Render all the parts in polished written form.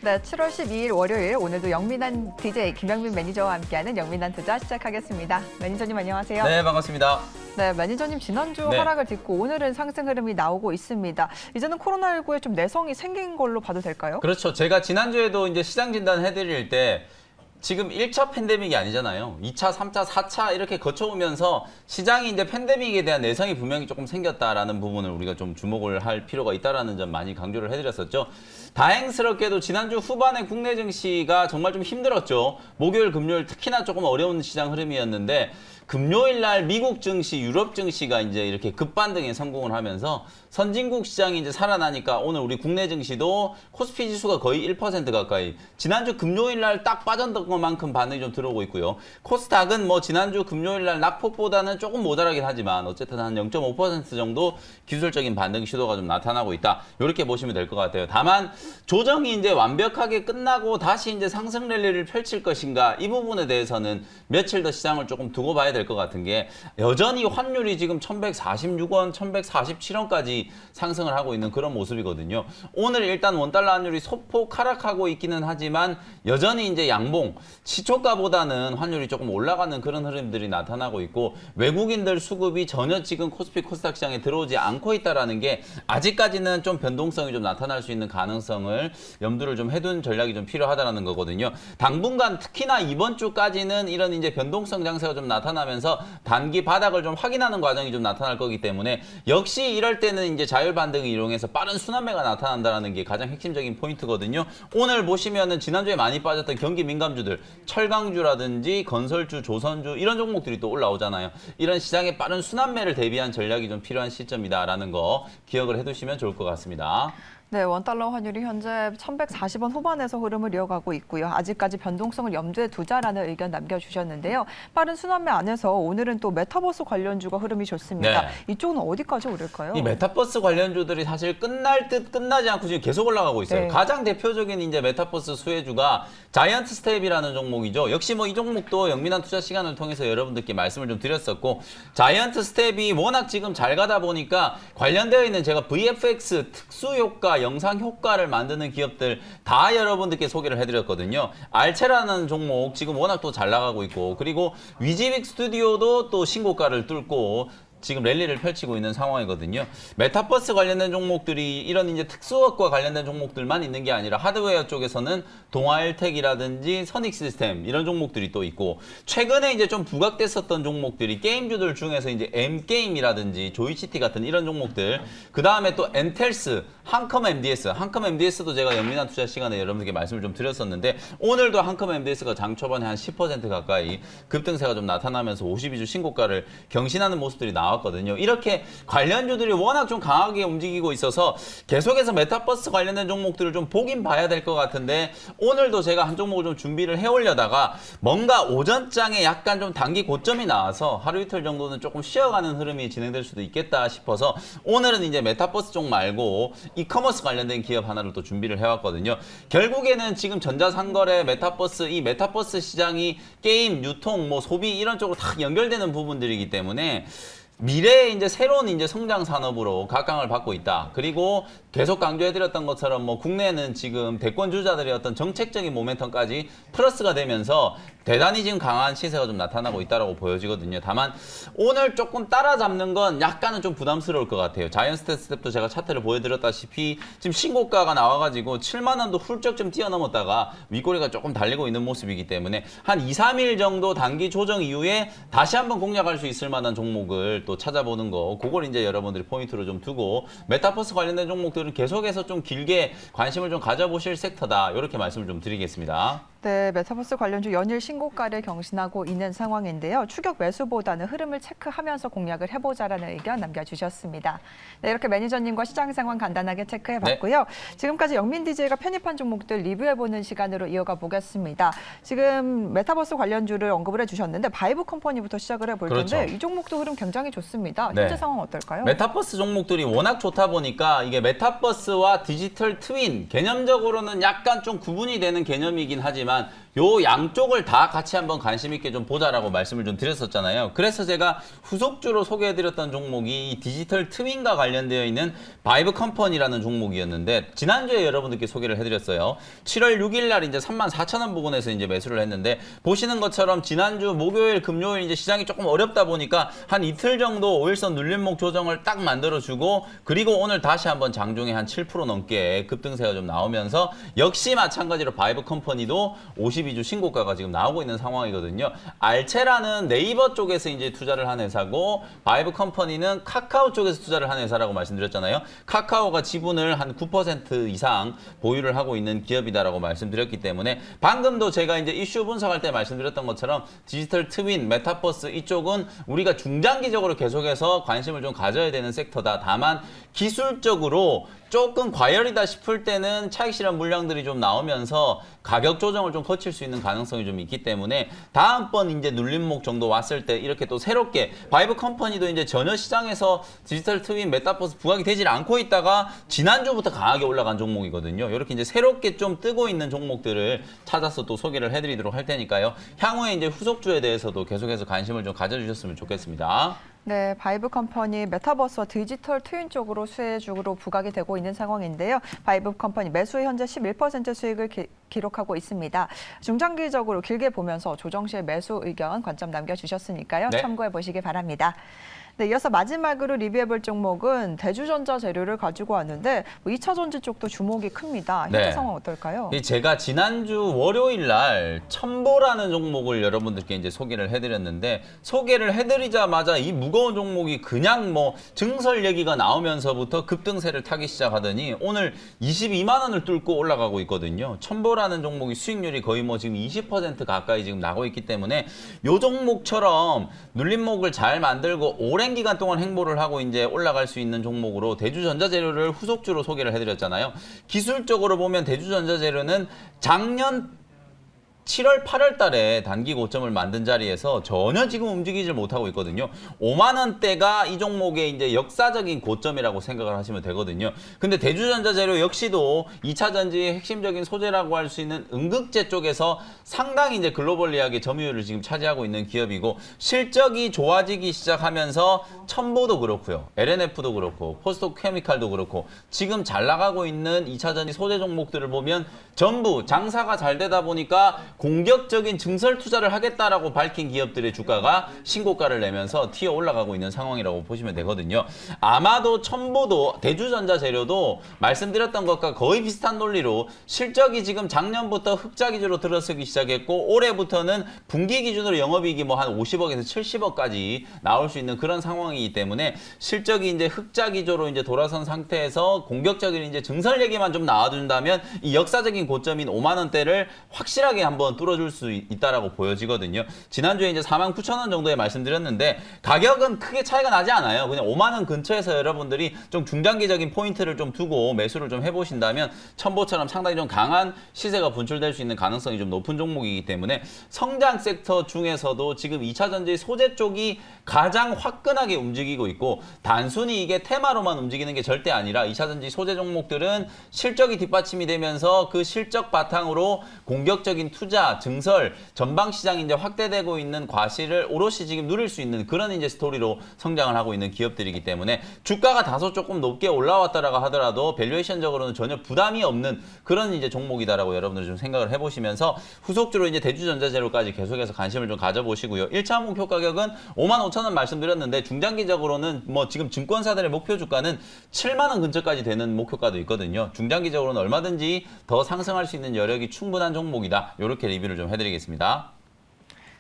네, 7월 12일 월요일 오늘도 영민한 DJ 김영민 매니저와 함께하는 영민한 투자 시작하겠습니다. 매니저님 안녕하세요. 네, 반갑습니다. 네, 매니저님 지난주 하락을 딛고 오늘은 상승 흐름이 나오고 있습니다. 이제는 코로나19에 좀 내성이 생긴 걸로 봐도 될까요? 그렇죠. 제가 지난주에도 이제 시장 진단 해드릴 때 지금 1차 팬데믹이 아니잖아요. 2차, 3차, 4차 이렇게 거쳐오면서 시장이 이제 팬데믹에 대한 내성이 분명히 조금 생겼다라는 부분을 우리가 좀 주목을 할 필요가 있다라는 점 많이 강조를 해드렸었죠. 다행스럽게도 지난주 후반에 국내 증시가 정말 좀 힘들었죠. 목요일, 금요일 특히나 조금 어려운 시장 흐름이었는데 금요일 날 미국 증시, 유럽 증시가 이제 이렇게 급반등에 성공을 하면서 선진국 시장이 이제 살아나니까 오늘 우리 국내 증시도 코스피 지수가 거의 1% 가까이 지난주 금요일 날 딱 빠졌던 것만큼 반응이 좀 들어오고 있고요. 코스닥은 뭐 지난주 금요일 날 낙폭보다는 조금 모자라긴 하지만 어쨌든 한 0.5% 정도 기술적인 반등 시도가 좀 나타나고 있다. 이렇게 보시면 될 것 같아요. 다만 조정이 이제 완벽하게 끝나고 다시 이제 상승 랠리를 펼칠 것인가 이 부분에 대해서는 며칠 더 시장을 조금 두고 봐야 될 것 같은 게 여전히 환율이 지금 1146원, 1147원까지 상승을 하고 있는 그런 모습이거든요. 오늘 일단 원달러 환율이 소폭 하락하고 있기는 하지만 여전히 이제 양봉, 시초가보다는 환율이 조금 올라가는 그런 흐름들이 나타나고 있고 외국인들 수급이 전혀 지금 코스피 코스닥 시장에 들어오지 않고 있다라는 게 아직까지는 좀 변동성이 좀 나타날 수 있는 가능성을 염두를 좀 해둔 전략이 좀 필요하다는 거거든요. 당분간 특히나 이번 주까지는 이런 이제 변동성 장세가 좀 나타나면서 단기 바닥을 좀 확인하는 과정이 좀 나타날 거기 때문에 역시 이럴 때는 이제 자율 반등을 이용해서 빠른 순환매가 나타난다는 게 가장 핵심적인 포인트거든요. 오늘 보시면은 지난주에 많이 빠졌던 경기 민감주들, 철강주라든지 건설주, 조선주 이런 종목들이 또 올라오잖아요. 이런 시장의 빠른 순환매를 대비한 전략이 좀 필요한 시점이다라는 거 기억을 해두시면 좋을 것 같습니다. 네, 원달러 환율이 현재 1140원 후반에서 흐름을 이어가고 있고요. 아직까지 변동성을 염두에 두자라는 의견 남겨주셨는데요. 빠른 순환매 안에서 오늘은 또 메타버스 관련주가 흐름이 좋습니다. 네. 이쪽은 어디까지 오를까요? 이 메타버스 관련주들이 사실 끝날 듯 끝나지 않고 지금 계속 올라가고 있어요. 네. 가장 대표적인 이제 메타버스 수혜주가 자이언트 스텝이라는 종목이죠. 역시 뭐 이 종목도 영민한 투자 시간을 통해서 여러분들께 말씀을 좀 드렸었고 자이언트 스텝이 워낙 지금 잘 가다 보니까 관련되어 있는 제가 VFX 특수효과, 영상 효과를 만드는 기업들 다 여러분들께 소개를 해드렸거든요. 알체라는 종목 지금 워낙 또 잘 나가고 있고 그리고 위지빅 스튜디오도 또 신고가를 뚫고 지금 랠리를 펼치고 있는 상황이거든요. 메타버스 관련된 종목들이 이런 이제 특수학과 관련된 종목들만 있는 게 아니라 하드웨어 쪽에서는 동아일텍이라든지 선익시스템 이런 종목들이 또 있고 최근에 이제 좀 부각됐었던 종목들이 게임주들 중에서 이제 M게임이라든지 조이시티 같은 이런 종목들 그 다음에 또 엔텔스, 한컴 MDS도 제가 연민한 투자 시간에 여러분들께 말씀을 좀 드렸었는데 오늘도 한컴 MDS가 장 초반에 한 10% 가까이 급등세가 좀 나타나면서 52주 신고가를 경신하는 모습들이 나왔거든요. 이렇게 관련주들이 워낙 좀 강하게 움직이고 있어서 계속해서 메타버스 관련된 종목들을 좀 보긴 봐야 될 것 같은데 오늘도 제가 한 종목을 좀 준비를 해오려다가 뭔가 오전장에 약간 좀 단기 고점이 나와서 하루 이틀 정도는 조금 쉬어가는 흐름이 진행될 수도 있겠다 싶어서 오늘은 이제 메타버스 쪽 말고 이커머스 관련된 기업 하나를 또 준비를 해왔거든요. 결국에는 지금 전자상거래, 메타버스, 이 메타버스 시장이 게임, 유통, 뭐 소비 이런 쪽으로 다 연결되는 부분들이기 때문에 미래의 이제 새로운 이제 성장 산업으로 각광을 받고 있다. 그리고 계속 강조해드렸던 것처럼 뭐 국내는 지금 대권 주자들의 어떤 정책적인 모멘텀까지 플러스가 되면서 대단히 지금 강한 시세가 좀 나타나고 있다라고 보여지거든요. 다만 오늘 조금 따라잡는 건 약간은 좀 부담스러울 것 같아요. 자이언트 스텝도 제가 차트를 보여드렸다시피 지금 신고가가 나와가지고 7만 원도 훌쩍 좀 뛰어넘었다가 윗꼬리가 조금 달리고 있는 모습이기 때문에 한 2, 3일 정도 단기 조정 이후에 다시 한번 공략할 수 있을 만한 종목을 또 찾아보는 거 그걸 이제 여러분들이 포인트로 좀 두고 메타버스 관련된 종목들은 계속해서 좀 길게 관심을 좀 가져보실 섹터다 이렇게 말씀을 좀 드리겠습니다. 네, 메타버스 관련주 연일 신고가를 경신하고 있는 상황인데요. 추격 매수보다는 흐름을 체크하면서 공략을 해보자라는 의견 남겨주셨습니다. 네, 이렇게 매니저님과 시장 상황 간단하게 체크해봤고요. 지금까지 영민 DJ가 편입한 종목들 리뷰해보는 시간으로 이어가 보겠습니다. 지금 메타버스 관련주를 언급을 해주셨는데 바이브 컴퍼니부터 시작을 해볼 텐데 그렇죠. 이 종목도 흐름 굉장히 좋습니다. 네. 현재 상황 어떨까요? 메타버스 종목들이 워낙 좋다 보니까 이게 메타버스와 디지털 트윈 개념적으로는 약간 좀 구분이 되는 개념이긴 하지만 하지만 요 양쪽을 다 같이 한번 관심 있게 좀 보자라고 말씀을 좀 드렸었잖아요. 그래서 제가 후속주로 소개해드렸던 종목이 이 디지털 트윈과 관련되어 있는 바이브 컴퍼니라는 종목이었는데 지난주에 여러분들께 소개를 해드렸어요. 7월 6일 날 이제 34,000원 부근에서 이제 매수를 했는데 보시는 것처럼 지난주 목요일, 금요일 이제 시장이 조금 어렵다 보니까 한 이틀 정도 5일선 눌림목 조정을 딱 만들어주고 그리고 오늘 다시 한번 장중에 한 7% 넘게 급등세가 좀 나오면서 역시 마찬가지로 바이브 컴퍼니도 52주 신고가가 지금 나오고 있는 상황이거든요. 알체라는 네이버 쪽에서 이제 투자를 한 회사고 바이브 컴퍼니는 카카오 쪽에서 투자를 한 회사라고 말씀드렸잖아요. 카카오가 지분을 한 9% 이상 보유를 하고 있는 기업이다라고 말씀드렸기 때문에 방금도 제가 이제 이슈 분석할 때 말씀드렸던 것처럼 디지털 트윈, 메타버스 이쪽은 우리가 중장기적으로 계속해서 관심을 좀 가져야 되는 섹터다. 다만 기술적으로 조금 과열이다 싶을 때는 차익 실현 물량들이 좀 나오면서 가격 조정을 좀 거칠 수 있는 가능성이 좀 있기 때문에 다음번 이제 눌림목 정도 왔을 때 이렇게 또 새롭게 바이브 컴퍼니도 이제 전혀 시장에서 디지털 트윈, 메타버스 부각이 되질 않고 있다가 지난주부터 강하게 올라간 종목이거든요. 이렇게 이제 새롭게 좀 뜨고 있는 종목들을 찾아서 또 소개를 해드리도록 할 테니까요. 향후에 이제 후속주에 대해서도 계속해서 관심을 좀 가져주셨으면 좋겠습니다. 네, 바이브 컴퍼니 메타버스와 디지털 트윈 쪽으로 수혜주로 부각이 되고 있는 상황인데요. 바이브 컴퍼니 매수에 현재 11% 수익을 기록하고 있습니다. 중장기적으로 길게 보면서 조정 시에 매수 의견 관점 남겨주셨으니까요. 네. 참고해 보시기 바랍니다. 네, 이어서 마지막으로 리뷰해볼 종목은 대주전자 재료를 가지고 왔는데 2차 전지 쪽도 주목이 큽니다. 현재 네. 상황 어떨까요? 제가 지난주 월요일 날 첨보라는 종목을 여러분들께 이제 소개를 해드렸는데 소개를 해드리자마자 이 무거운 종목이 그냥 뭐 증설 얘기가 나오면서부터 급등세를 타기 시작하더니 오늘 22만 원을 뚫고 올라가고 있거든요. 첨보라는 종목이 수익률이 거의 뭐 지금 20% 가까이 지금 나고 있기 때문에 요 종목처럼 눌림목을 잘 만들고 오랜 기간 동안 행보를 하고 이제 올라갈 수 있는 종목으로 대주전자재료를 후속주로 소개를 해드렸잖아요. 기술적으로 보면 대주전자재료는 작년 7월, 8월 달에 단기 고점을 만든 자리에서 전혀 지금 움직이질 못하고 있거든요. 5만 원대가 이 종목의 이제 역사적인 고점이라고 생각을 하시면 되거든요. 근데 대주전자재료 역시도 2차 전지의 핵심적인 소재라고 할 수 있는 음극재 쪽에서 상당히 이제 글로벌리하게 점유율을 지금 차지하고 있는 기업이고 실적이 좋아지기 시작하면서 첨보도 그렇고요. LNF도 그렇고 포스토케미칼도 그렇고 지금 잘 나가고 있는 2차 전지 소재 종목들을 보면 전부 장사가 잘 되다 보니까 공격적인 증설 투자를 하겠다라고 밝힌 기업들의 주가가 신고가를 내면서 튀어 올라가고 있는 상황이라고 보시면 되거든요. 아마도 첨보도 대주전자 재료도 말씀드렸던 것과 거의 비슷한 논리로 실적이 지금 작년부터 흑자 기조로 들어서기 시작했고 올해부터는 분기 기준으로 영업이익이 뭐 한 50억에서 70억까지 나올 수 있는 그런 상황이기 때문에 실적이 이제 흑자 기조로 이제 돌아선 상태에서 공격적인 이제 증설 얘기만 좀 나와준다면 이 역사적인 고점인 5만 원대를 확실하게 한번 뚫어줄 수 있다라고 보여지거든요. 지난주에 이제 49,000원 정도에 말씀드렸는데 가격은 크게 차이가 나지 않아요. 그냥 5만 원 근처에서 여러분들이 좀 중장기적인 포인트를 좀 두고 매수를 좀 해보신다면 첨보처럼 상당히 좀 강한 시세가 분출될 수 있는 가능성이 좀 높은 종목이기 때문에 성장 섹터 중에서도 지금 2차 전지 소재 쪽이 가장 화끈하게 움직이고 있고 단순히 이게 테마로만 움직이는 게 절대 아니라 2차 전지 소재 종목들은 실적이 뒷받침이 되면서 그 실적 바탕으로 공격적인 투자, 증설, 전방 시장이 이제 확대되고 있는 과실을 오롯이 지금 누릴 수 있는 그런 이제 스토리로 성장을 하고 있는 기업들이기 때문에 주가가 다소 조금 높게 올라왔다라고 하더라도 밸류에이션적으로는 전혀 부담이 없는 그런 이제 종목이다라고 여러분들 좀 생각을 해보시면서 후속주로 이제 대주전자재료까지 계속해서 관심을 좀 가져보시고요. 1차 목표 가격은 55,000원 말씀드렸는데 중장기적으로는 뭐 지금 증권사들의 목표 주가는 7만 원 근처까지 되는 목표가도 있거든요. 중장기적으로는 얼마든지 더 상승할 수 있는 여력이 충분한 종목이다. 이렇게 리뷰를 좀 해드리겠습니다.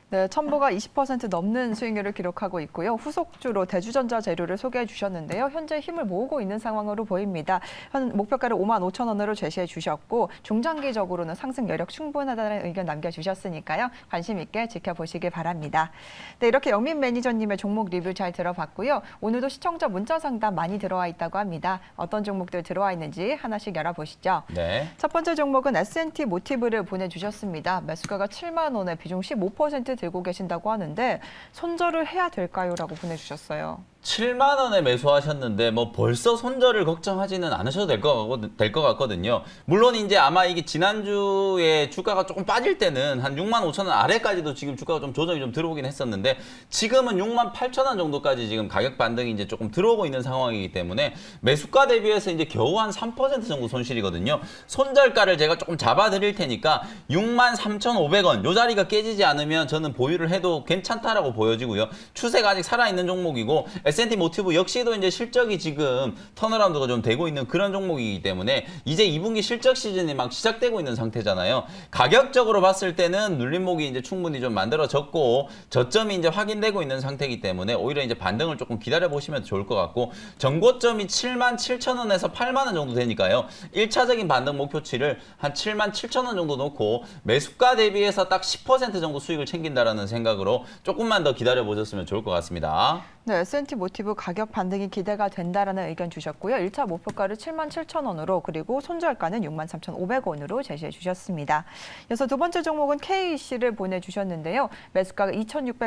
네, 첨보가 20% 넘는 수익률을 기록하고 있고요. 후속주로 대주전자 재료를 소개해 주셨는데요. 현재 힘을 모으고 있는 상황으로 보입니다. 현 목표가를 55,000원으로 제시해 주셨고 중장기적으로는 상승 여력 충분하다는 의견 남겨주셨으니까요. 관심 있게 지켜보시기 바랍니다. 네, 이렇게 영민 매니저님의 종목 리뷰 잘 들어봤고요. 오늘도 시청자 문자 상담 많이 들어와 있다고 합니다. 어떤 종목들 들어와 있는지 하나씩 열어보시죠. 네. 첫 번째 종목은 S&T 모티브를 보내주셨습니다. 매수가가 7만 원에 비중 15% 들고 계신다고 하는데 손절을 해야 될까요? 라고 보내주셨어요. 7만 원에 매수하셨는데 뭐 벌써 손절을 걱정하지는 않으셔도 될 것 같거든요. 물론 이제 아마 이게 지난주에 주가가 조금 빠질 때는 한 6만 5천 원 아래까지도 지금 주가가 좀 조정이 좀 들어오긴 했었는데 지금은 6만 8천 원 정도까지 지금 가격 반등이 이제 조금 들어오고 있는 상황이기 때문에 매수가 대비해서 이제 겨우 한 3% 정도 손실이거든요. 손절가를 제가 조금 잡아 드릴 테니까 6만 3,500원 요 자리가 깨지지 않으면 저는 보유를 해도 괜찮다라고 보여지고요. 추세가 아직 살아있는 종목이고 S&T 모티브 역시도 이제 실적이 지금 턴어라운드가 좀 되고 있는 그런 종목이기 때문에 이제 2분기 실적 시즌이 막 시작되고 있는 상태잖아요. 가격적으로 봤을 때는 눌림목이 이제 충분히 좀 만들어졌고 저점이 이제 확인되고 있는 상태이기 때문에 오히려 이제 반등을 조금 기다려 보시면 좋을 것 같고 전고점이 7만 7천 원에서 8만 원 정도 되니까요. 1차적인 반등 목표치를 한 7만 7천 원 정도 놓고 매수가 대비해서 딱 10% 정도 수익을 챙긴다라는 생각으로 조금만 더 기다려 보셨으면 좋을 것 같습니다. 네, S&T 모티브 가격 반등이 기대가 된다라는 의견 주셨고요. 1차 목표가를 7만 7천 원으로 그리고 손절가는 6만 3,500원으로 제시해 주셨습니다. 이어서 두 번째 종목은 KC를 보내주셨는데요. 매수가가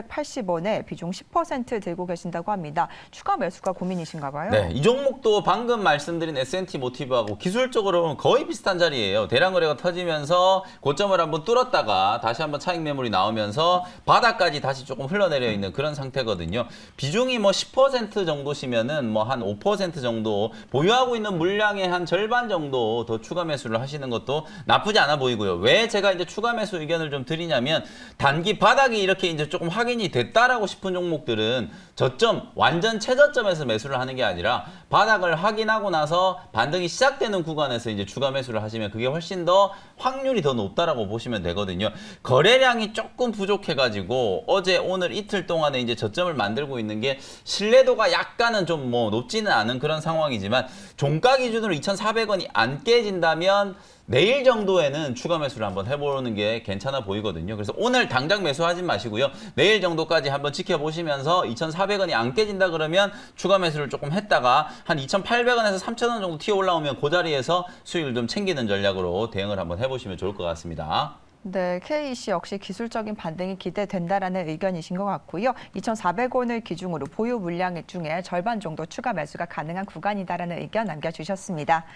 2,680원에 비중 10% 들고 계신다고 합니다. 추가 매수가 고민이신가 봐요. 네, 이 종목도 방금 말씀드린 S&T 모티브하고 기술적으로는 거의 비슷한 자리예요. 대량 거래가 터지면서 고점을 한번 뚫었다가 다시 한번 차익 매물이 나오면서 바닥까지 다시 조금 흘러내려 있는 그런 상태거든요. 비중이 뭐 10% 정도시면은 뭐 한 5% 정도 보유하고 있는 물량의 한 절반 정도 더 추가 매수를 하시는 것도 나쁘지 않아 보이고요. 왜 제가 이제 추가 매수 의견을 좀 드리냐면 단기 바닥이 이렇게 이제 조금 확인이 됐다라고 싶은 종목들은 저점 완전 최저점에서 매수를 하는 게 아니라 바닥을 확인하고 나서 반등이 시작되는 구간에서 이제 추가 매수를 하시면 그게 훨씬 더 확률이 더 높다라고 보시면 되거든요. 거래량이 조금 부족해가지고 어제 오늘 이틀 동안에 이제 저점을 만들고 있는 게 신뢰도가 약간은 좀 뭐 높지는 않은 그런 상황이지만 종가 기준으로 2,400원이 안 깨진다면 내일 정도에는 추가 매수를 한번 해보는 게 괜찮아 보이거든요. 그래서 오늘 당장 매수하지 마시고요. 내일 정도까지 한번 지켜보시면서 2,400원이 안 깨진다 그러면 추가 매수를 조금 했다가 한 2,800원에서 3,000원 정도 튀어 올라오면 그 자리에서 수익을 좀 챙기는 전략으로 대응을 한번 해보시면 좋을 것 같습니다. 네, KC 역시 기술적인 반등이 기대된다라는 의견이신 것 같고요. 2,400원을 기준으로 보유 물량 중에 절반 정도 추가 매수가 가능한 구간이다라는 의견 남겨주셨습니다.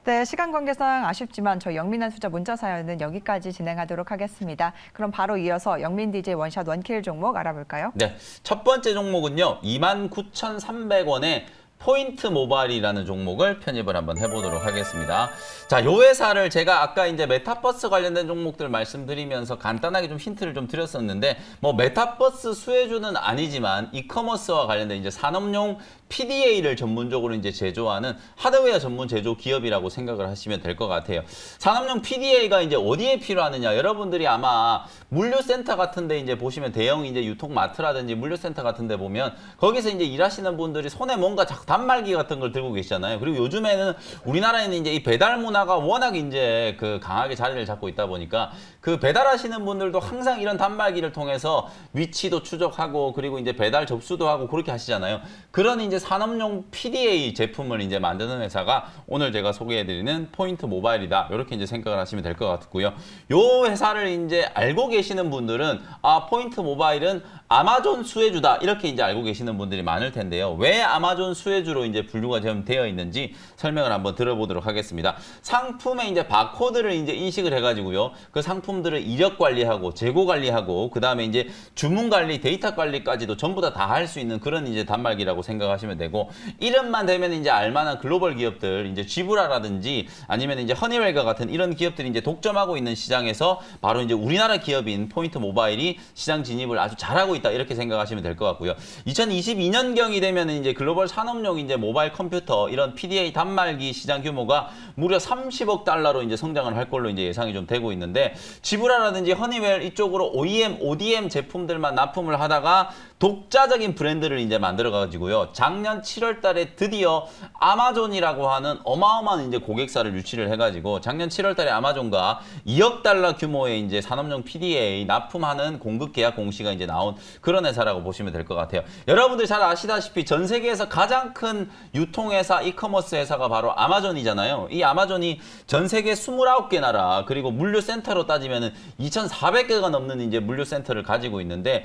네, 시간 관계상 아쉽지만 저희 영민한 투자 문자 사연은 여기까지 진행하도록 하겠습니다. 그럼 바로 이어서 영민 DJ 원샷 원킬 종목 알아볼까요? 네, 첫 번째 종목은요. 29,300원에 포인트 모바일이라는 종목을 편입을 한번 해보도록 하겠습니다. 자, 요 회사를 제가 아까 이제 메타버스 관련된 종목들 말씀드리면서 간단하게 좀 힌트를 좀 드렸었는데, 뭐 메타버스 수혜주는 아니지만 이커머스와 관련된 이제 산업용 PDA를 전문적으로 이제 제조하는 하드웨어 전문 제조 기업이라고 생각을 하시면 될 것 같아요. 산업용 PDA가 이제 어디에 필요하느냐? 여러분들이 아마 물류센터 같은데 이제 보시면 대형 이제 유통마트라든지 물류센터 같은데 보면 거기서 이제 일하시는 분들이 손에 뭔가 단말기 같은 걸 들고 계시잖아요. 그리고 요즘에는 우리나라에는 이제 이 배달 문화가 워낙 이제 그 강하게 자리를 잡고 있다 보니까 그 배달하시는 분들도 항상 이런 단말기를 통해서 위치도 추적하고 그리고 이제 배달 접수도 하고 그렇게 하시잖아요. 그런 이제 산업용 PDA 제품을 이제 만드는 회사가 오늘 제가 소개해드리는 포인트 모바일이다. 이렇게 이제 생각을 하시면 될 것 같고요. 요 회사를 이제 알고 계시는 분들은 아, 포인트 모바일은 아마존 수혜주다. 이렇게 이제 알고 계시는 분들이 많을 텐데요. 왜 아마존 수혜주로 이제 분류가 좀 되어 있는지 설명을 한번 들어보도록 하겠습니다. 상품에 이제 바코드를 이제 인식을 해가지고요. 그 상품들을 이력 관리하고 재고 관리하고 그 다음에 이제 주문 관리, 데이터 관리까지도 전부 다 할 수 있는 그런 이제 단말기라고 생각하시면 되고 이름만 되면 이제 알만한 글로벌 기업들 이제 지브라라든지 아니면 이제 허니웰과 같은 이런 기업들이 이제 독점하고 있는 시장에서 바로 이제 우리나라 기업인 포인트 모바일이 시장 진입을 아주 잘하고 있다 이렇게 생각하시면 될 것 같고요. 2022년경이 되면 이제 글로벌 산업용 이제 모바일 컴퓨터 이런 PDA 단말기 시장 규모가 무려 30억 달러로 이제 성장을 할 걸로 이제 예상이 좀 되고 있는데 지브라라든지 허니웰 이쪽으로 OEM, ODM 제품들만 납품을 하다가 독자적인 브랜드를 이제 만들어 가지고요. 작년 7월 달에 드디어 아마존이라고 하는 어마어마한 이제 고객사를 유치를 해 가지고 작년 7월 달에 아마존과 2억 달러 규모의 이제 산업용 PDA 납품하는 공급 계약 공시가 이제 나온 그런 회사라고 보시면 될 것 같아요. 여러분들 잘 아시다시피 전 세계에서 가장 큰 유통회사, 이커머스 회사가 바로 아마존이잖아요. 이 아마존이 전 세계 29개 나라 그리고 물류센터로 따지면은 2,400개가 넘는 이제 물류센터를 가지고 있는데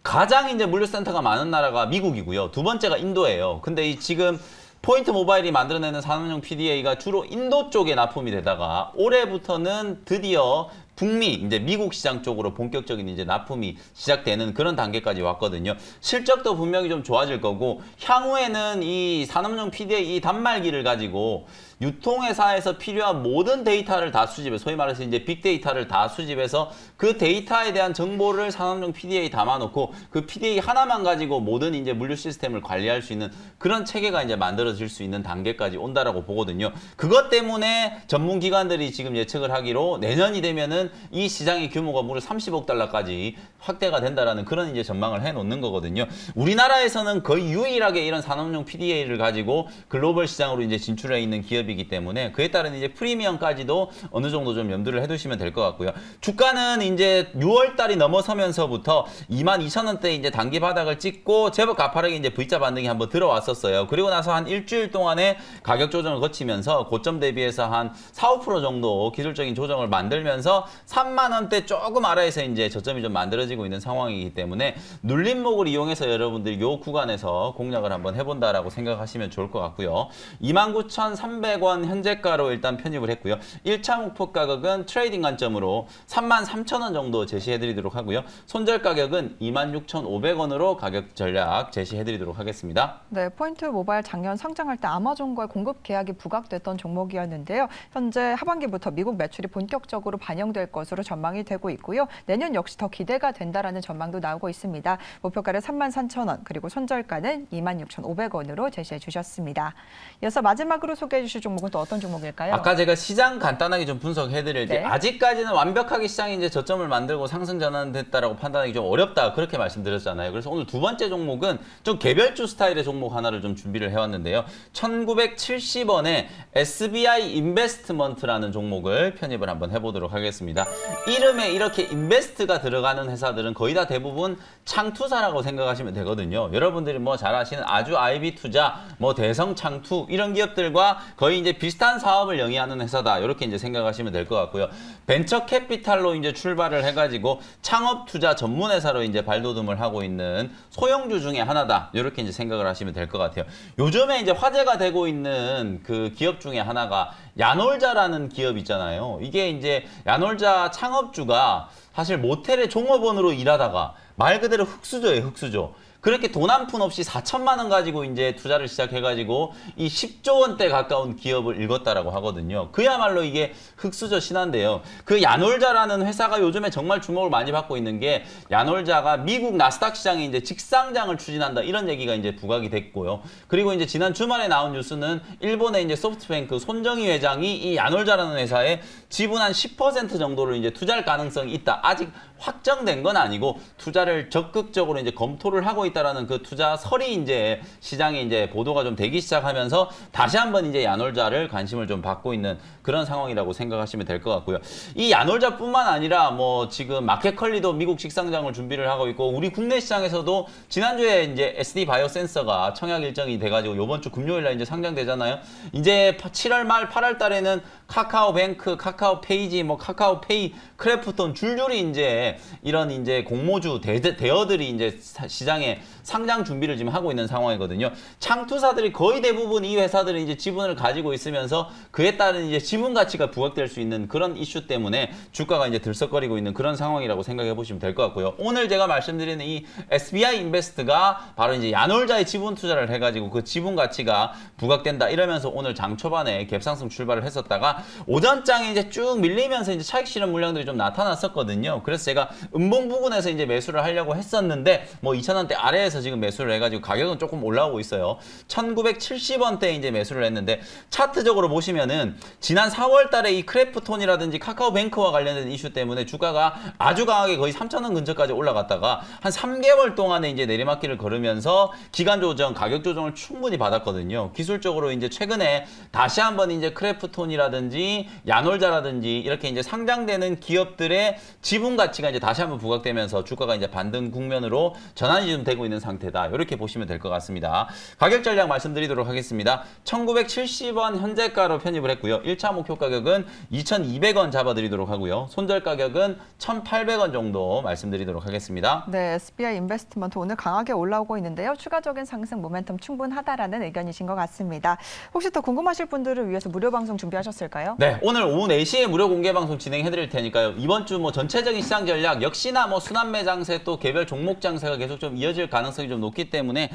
가장 이제 물류센터가 많은 나라가 미국이고요. 두 번째가 인도예요. 근데 이 지금 포인트 모바일이 만들어내는 산업용 PDA가 주로 인도 쪽에 납품이 되다가 올해부터는 드디어 북미, 이제 미국 시장 쪽으로 본격적인 이제 납품이 시작되는 그런 단계까지 왔거든요. 실적도 분명히 좀 좋아질 거고, 향후에는 이 산업용 PDA 이 단말기를 가지고 유통회사에서 필요한 모든 데이터를 다 수집해, 소위 말해서 이제 빅데이터를 다 수집해서 그 데이터에 대한 정보를 산업용 PDA에 담아놓고 그 PDA 하나만 가지고 모든 이제 물류 시스템을 관리할 수 있는 그런 체계가 이제 만들어질 수 있는 단계까지 온다라고 보거든요. 그것 때문에 전문기관들이 지금 예측을 하기로 내년이 되면은 이 시장의 규모가 무려 30억 달러까지 확대가 된다라는 그런 이제 전망을 해놓는 거거든요. 우리나라에서는 거의 유일하게 이런 산업용 PDA를 가지고 글로벌 시장으로 이제 진출해 있는 기업이기 때문에 그에 따른 이제 프리미엄까지도 어느 정도 좀 염두를 해두시면 될 것 같고요. 주가는 이제 6월 달이 넘어서면서부터 22,000원대 이제 단기 바닥을 찍고 제법 가파르게 이제 V자 반등이 한번 들어왔었어요. 그리고 나서 한 일주일 동안에 가격 조정을 거치면서 고점 대비해서 한 4, 5% 정도 기술적인 조정을 만들면서 3만 원대 조금 아래에서 이제 저점이 좀 만들어지고 있는 상황이기 때문에 눌림목을 이용해서 여러분들 이 구간에서 공략을 한번 해본다라고 생각하시면 좋을 것 같고요. 29,300원 현재가로 일단 편입을 했고요. 1차 목표 가격은 트레이딩 관점으로 33,000원 정도 제시해드리도록 하고요. 손절 가격은 26,500원으로 가격 전략 제시해드리도록 하겠습니다. 네, 포인트 모바일 작년 상장할 때 아마존과의 공급 계약이 부각됐던 종목이었는데요. 현재 하반기부터 미국 매출이 본격적으로 반영될 것으로 전망이 되고 있고요. 내년 역시 더 기대가 된다라는 전망도 나오고 있습니다. 목표가를 33,000원 그리고 손절가는 26,500원으로 제시해 주셨습니다. 이어서 마지막으로 소개해 주실 종목은 또 어떤 종목일까요? 아까 제가 시장 간단하게 좀 분석해 드릴 때 네. 아직까지는 완벽하게 시장이 이제 저점을 만들고 상승 전환됐다라고 판단하기 좀 어렵다 그렇게 말씀드렸잖아요. 그래서 오늘 두 번째 종목은 좀 개별주 스타일의 종목 하나를 좀 준비를 해왔는데요. 1970원에 SBI 인베스트먼트라는 종목을 편입을 한번 해보도록 하겠습니다. 이름에 이렇게 인베스트가 들어가는 회사들은 거의 다 대부분 창투사라고 생각하시면 되거든요. 여러분들이 뭐 잘 아시는 아주 IB투자, 뭐 대성창투 이런 기업들과 거의 이제 비슷한 사업을 영위하는 회사다. 이렇게 이제 생각하시면 될 것 같고요. 벤처 캐피탈로 이제 출발을 해가지고 창업 투자 전문 회사로 이제 발돋움을 하고 있는 소형주 중에 하나다. 이렇게 이제 생각을 하시면 될 것 같아요. 요즘에 이제 화제가 되고 있는 그 기업 중에 하나가 야놀자라는 기업 있잖아요. 이게 이제 야놀자 창업주가 사실 모텔의 종업원으로 일하다가 말 그대로 흙수저예요, 흙수저. 그렇게 돈 한 푼 없이 4천만 원 가지고 이제 투자를 시작해가지고 이 10조 원대 가까운 기업을 읽었다라고 하거든요. 그야말로 이게 흙수저 신화인데요. 그 야놀자라는 회사가 요즘에 정말 주목을 많이 받고 있는 게 야놀자가 미국 나스닥 시장에 이제 직상장을 추진한다 이런 얘기가 이제 부각이 됐고요. 그리고 이제 지난 주말에 나온 뉴스는 일본의 이제 소프트뱅크 손정희 회장이 이 야놀자라는 회사에 지분 한 10% 정도를 이제 투자할 가능성이 있다. 아직 확정된 건 아니고 투자를 적극적으로 이제 검토를 하고 있다라는 그 투자설이 이제 시장에 이제 보도가 좀 되기 시작하면서 다시 한번 이제 야놀자를 관심을 좀 받고 있는 그런 상황이라고 생각하시면 될 것 같고요. 이 야놀자뿐만 아니라 뭐 지금 마켓컬리도 미국 직상장을 준비를 하고 있고 우리 국내 시장에서도 지난주에 이제 SD 바이오센서가 청약 일정이 돼가지고 이번 주 금요일 날 이제 상장되잖아요. 이제 7월 말 8월 달에는 카카오뱅크, 카카오페이지, 뭐 카카오페이, 크래프톤 줄줄이 이제 이런 이제 공모주 대어들이 이제 시장에 상장 준비를 지금 하고 있는 상황이거든요. 창투사들이 거의 대부분 이 회사들이 이제 지분을 가지고 있으면서 그에 따른 이제 지분 가치가 부각될 수 있는 그런 이슈 때문에 주가가 이제 들썩거리고 있는 그런 상황이라고 생각해 보시면 될 것 같고요. 오늘 제가 말씀드리는 이 SBI 인베스트가 바로 이제 야놀자의 지분 투자를 해가지고 그 지분 가치가 부각된다 이러면서 오늘 장 초반에 갭상승 출발을 했었다가 오전장에 이제 쭉 밀리면서 이제 차익 실현 물량들이 좀 나타났었거든요. 그래서 제가 음봉 부근에서 이제 매수를 하려고 했었는데 뭐 2,000원대 아래에서 지금 매수를 해가지고 가격은 조금 올라오고 있어요. 1,970원대에 이제 매수를 했는데 차트적으로 보시면은 지난 4월 달에 이 크래프톤이라든지 카카오뱅크와 관련된 이슈 때문에 주가가 아주 강하게 거의 3,000원 근처까지 올라갔다가 한 3개월 동안에 이제 내리막길을 걸으면서 기간 조정, 가격 조정을 충분히 받았거든요. 기술적으로 이제 최근에 다시 한번 이제 크래프톤이라든지 SK라든지 야놀자라든지 이렇게 이제 상장되는 기업들의 지분 가치가 이제 다시 한번 부각되면서 주가가 이제 반등 국면으로 전환이 좀 되고 있는 상태다. 이렇게 보시면 될 것 같습니다. 가격 전략 말씀드리도록 하겠습니다. 1970원 현재가로 편입을 했고요. 1차 목표 가격은 2,200원 잡아드리도록 하고요. 손절 가격은 1,800원 정도 말씀드리도록 하겠습니다. 네, SBI 인베스트먼트 오늘 강하게 올라오고 있는데요. 추가적인 상승 모멘텀 충분하다라는 의견이신 것 같습니다. 혹시 더 궁금하실 분들을 위해서 무료 방송 준비하셨을까요? 네, 오늘 오후 4시에 무료 공개 방송 진행해드릴 테니까요. 이번 주 뭐 전체적인 시장 전략 역시나 뭐 순환매 장세 또 개별 종목 장세가 계속 좀 이어질 가능성이 좀 높기 때문에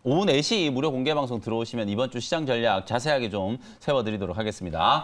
오후 4시 무료 공개 방송 들어오시면 이번 주 시장 전략 자세하게 좀 세워드리도록 하겠습니다.